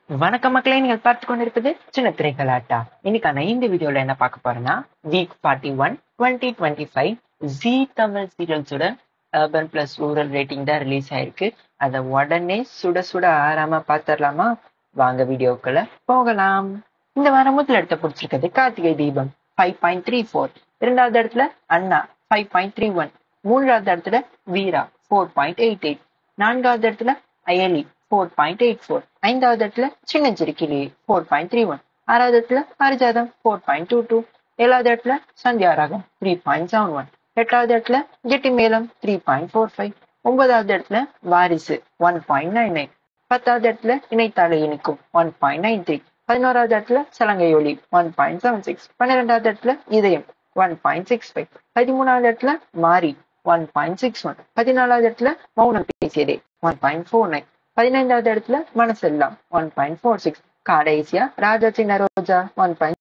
வணக்கம் மக்களே, நீங்கள் பார்த்து கொண்டிருப்பது சின்ன திரை கலாட்டா. இன்னைக்கான இந்த வீடியோல என்ன பார்க்க போறேன்னா, வீக் 41 2025 ஜி தமிழ் சீரியல்ஸோட அர்பன் பிளஸ் ரூரல் ரேட்டிங் தான் ரிலீஸ் ஆயிருக்கு. அதை உடனே சுட சுட ஆறாம பார்த்துடலாமா? வாங்க வீடியோக்குள்ள போகலாம். இந்த வாரம் முதல் இடத்த பிடிச்சிருக்கிறது கார்த்திகை தீபம் 5.34. இரண்டாவது இடத்துல அண்ணா 5.31. மூன்றாவது இடத்துல வீரா 4.88. நான்காவது இடத்துல அயலி 4.84. ஐந்தாவது இடத்துல சின்னஞ்சிறு கிளி 4.31. ஆறாவது இடத்துல பாரிஜாதம் 4.22. ஏழாவது இடத்துல சந்தியாராகம் 3.71. எட்டாவது இடத்துல கெட்டி மேளம் 3.45. ஒன்பதாவது இடத்துல வாரிசு 1.99. பத்தாவது இடத்துல இணைத்தாலே இனிக்கும் 1.93. பதினோராவது இடத்துல சலங்கையொலி 1.76. 12வது இடத்துல இதயம் 1.65. 13வது இடத்துல மாரி 1.61. 14வது இடத்துல மௌனம் பேசியதே 1.49. 15வது இடத்துல மனசெல்லாம் 1.46. கடைசியா ராஜா சின்ன ரோஜா 1.